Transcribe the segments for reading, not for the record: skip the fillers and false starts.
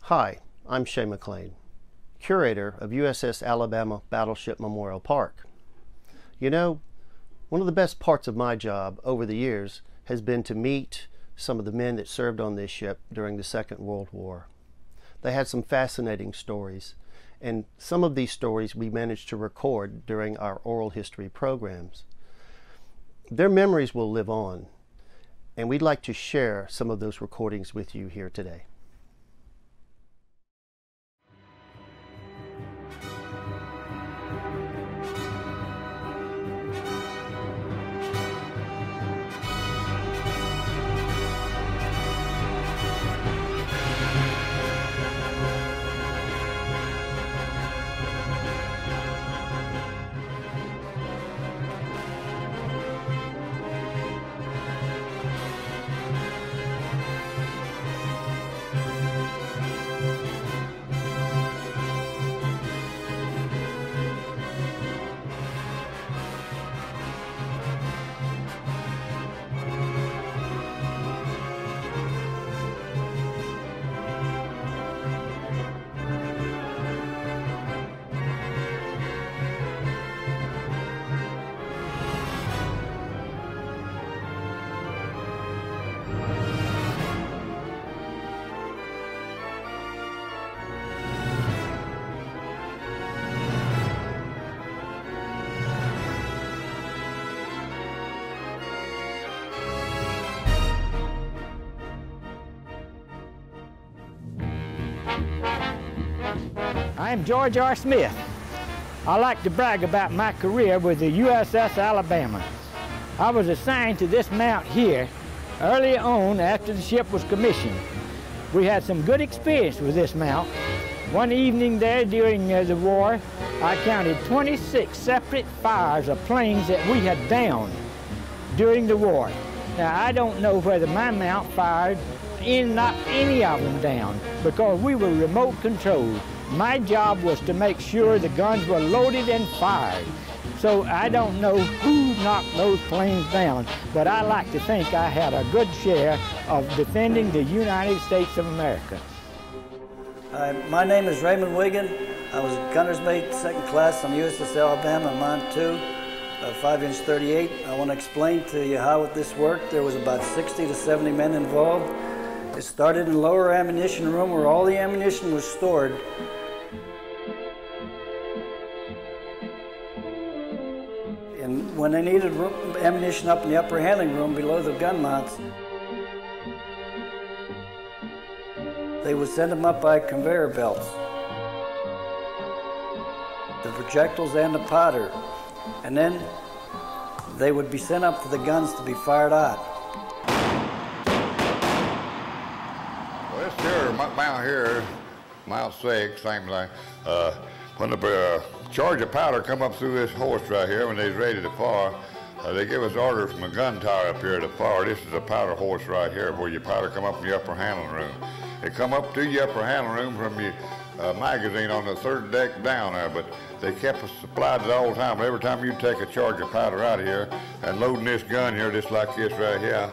Hi, I'm Shay McLean, curator of USS Alabama Battleship Memorial Park. You know, one of the best parts of my job over the years has been to meet some of the men that served on this ship during the Second World War. They had some fascinating stories, and some of these stories we managed to record during our oral history programs. Their memories will live on, and we'd like to share some of those recordings with you here today. I'm George R. Smith. I like to brag about my career with the USS Alabama. I was assigned to this mount here early on after the ship was commissioned. We had some good experience with this mount. One evening there during the war, I counted 26 separate fires of planes that we had downed during the war. Now, I don't know whether my mount fired not any of them down because we were remote controlled. My job was to make sure the guns were loaded and fired. So I don't know who knocked those planes down, but I like to think I had a good share of defending the United States of America. My name is Raymond Weigand. I was a gunner's mate, second class on the USS Alabama, Mont 2, 5-inch 38. I want to explain to you how this worked. There was about 60 to 70 men involved. It started in the lower ammunition room where all the ammunition was stored. And when they needed ammunition up in the upper handling room below the gun mounts, they would send them up by conveyor belts. The projectiles and the powder. And then they would be sent up to the guns to be fired out. Well, this here mount here, mount 6, same thing. When the charge of powder come up through this hoist right here, when they's ready to fire, they give us orders from a gun tower up here to fire. This is a powder hoist right here where your powder come up in the upper handling room. It come up to your upper handling room from your magazine on the third deck down there, but they kept us supplied it all the time. Every time you take a charge of powder out of here and loading this gun here, just like this right here,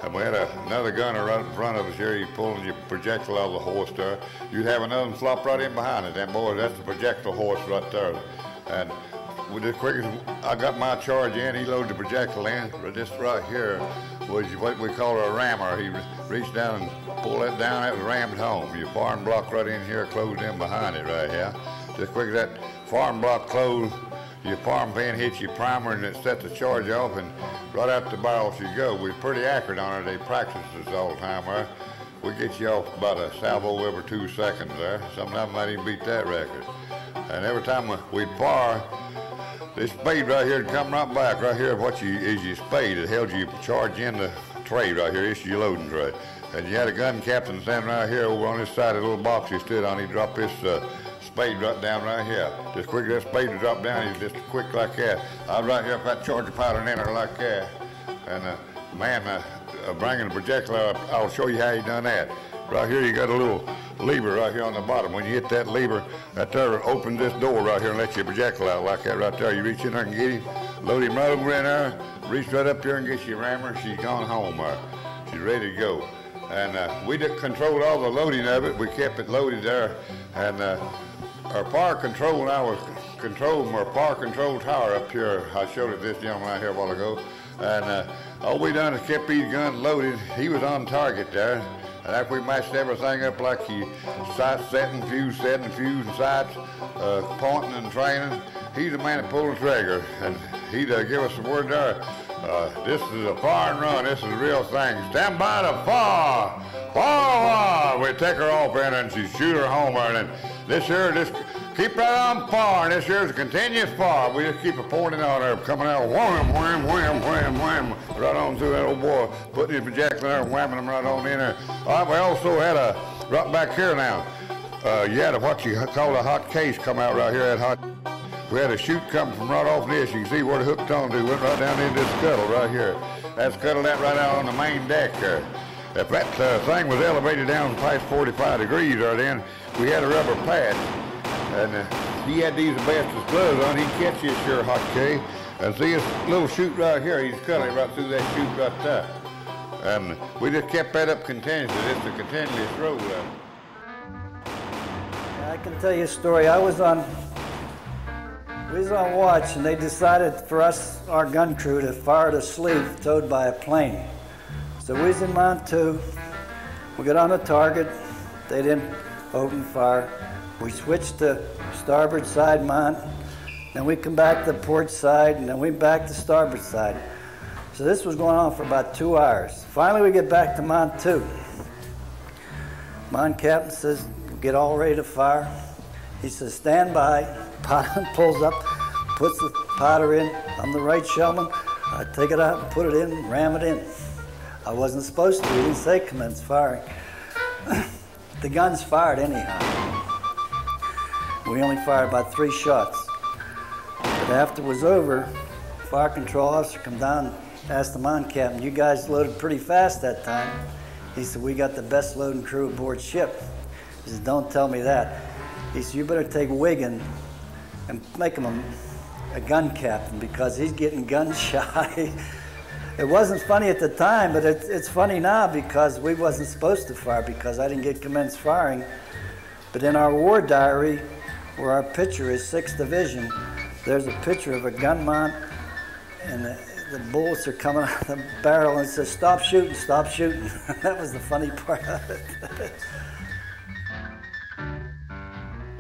and we had another gunner right in front of us here. You pulling your projectile out of the hoist there. You'd have another one flop right in behind it. Then, boy, that's the projectile hoist right there. And with as quick as I got my charge in, he loaded the projectile in. But this right here was what we call a rammer. He reached down and pulled that down. That was rammed home. Your farm block right in here closed in behind it right here. Just quick as that farm block closed, your farm pin hits your primer and it set the charge off, and right out the barrel you go. We're pretty accurate on it. They practice us all the time there. We get you off about a salvo every 2 seconds there. Sometimes might even beat that record. And every time we'd fire, this spade right here would come right back. Right here is your spade. It held your charge in the tray right here. This is your loading tray. And you had a gun captain standing right here over on this side of the little box he stood on. He dropped this spade right down right here. Just quick as that spade would drop down, he's just quick like that. I was right here if that charge of powder in there like that. And man, bringing the projectile up, I'll show you how he done that. Right here you got a little lever right here on the bottom. When you hit that lever, that there opens this door right here and lets your projectile out like that right there. You reach in there and get him, load him right over in there, reach right up here and get your rammer. She's gone home. She's ready to go. and we did control all the loading of it. We kept it loaded there, and our power control now was controlled from our power control tower up here. I showed it to this gentleman right here a while ago, and all we done is kept these guns loaded. He was on target there, and after we matched everything up like he sights setting, fuse and sights, pointing and training, he's the man that pulled the trigger, and he'd give us the word there. This is a fire and run. This is the real thing. Stand by to fire. Fire! We take her off in and she shoot her home there. And this here, just keep right on fire. And this here is a continuous fire. We just keep it pouring on there, coming out, wham, wham, wham, wham, wham, right on through that old boy, putting his projectile there and whamming them right on in there. All right, we also had a, right back here now, you had a, what you call a hot case come out right here, that hot. We had a chute coming from right off this. You can see where it hooked on to. Went right down into this scuttle right here. That scuttle that right out on the main deck there. If that thing was elevated down past 45 degrees or then, we had a rubber pad. And he had these asbestos gloves on. He'd catch this here hot case. And see this little chute right here. He's cutting right through that chute right there. And we just kept that up continuously. It's a continuous roll up. I can tell you a story. We was on watch, and they decided for us, our gun crew, to fire the sleeve towed by a plane. So we was in Mount 2. We got on the target. They didn't open fire. We switched to starboard side mount. Then we come back to the port side, and then we back to starboard side. So this was going on for about 2 hours. Finally, we get back to Mount 2. Mount captain says, get all ready to fire. He says, stand by. Pilot pulls up, puts the powder in. I'm the right shellman. I take it out and put it in, ram it in. I wasn't supposed to. He didn't say commence firing. The gun's fired anyhow. We only fired about 3 shots. But after it was over, fire control officer come down, asked the mine captain, you guys loaded pretty fast that time. He said, we got the best loading crew aboard ship. He said, don't tell me that. He said, you better take Weigand and make him a gun captain because he's getting gun shy. It wasn't funny at the time, but it's funny now because we wasn't supposed to fire because I didn't get commenced firing. But in our war diary, where our picture is 6th Division, there's a picture of a gun mount and the bullets are coming out of the barrel and it says, stop shooting, stop shooting. That was the funny part of it.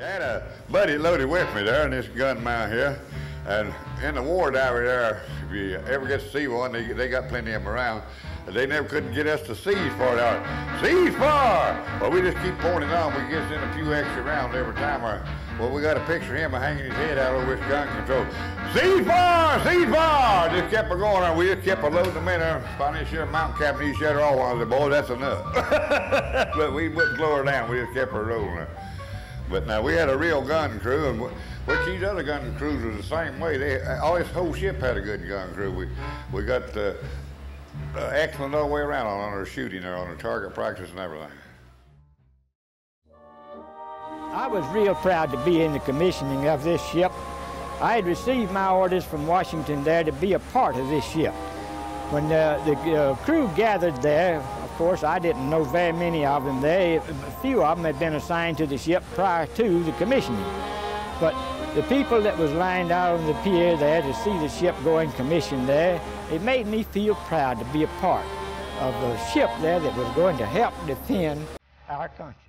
I had a buddy loaded with me there in this gun mount here, and in the war diary there, if you ever get to see one, they got plenty of them around, they never couldn't get us to seize fire out. Seize fire! Well, we just keep pouring it on. We get in a few extra rounds every time. Well, we got a picture of him hanging his head out over his gun control. Seize fire! Seize fire! Just kept it going on. We just kept loading them in there. Finally, this mountain captain, he shut her off. I said, boy, that's enough. But we wouldn't slow her down. We just kept her rolling there. But now we had a real gun crew, and which these other gun crews were the same way. All this whole ship had a good gun crew. We got excellent all the way around on our shooting there, on our target practice and everything. I was real proud to be in the commissioning of this ship. I had received my orders from Washington there to be a part of this ship. When the crew gathered there, of course, I didn't know very many of them there. A few of them had been assigned to the ship prior to the commissioning. But the people that was lined out on the pier there to see the ship going commissioned there, it made me feel proud to be a part of a ship there that was going to help defend our country.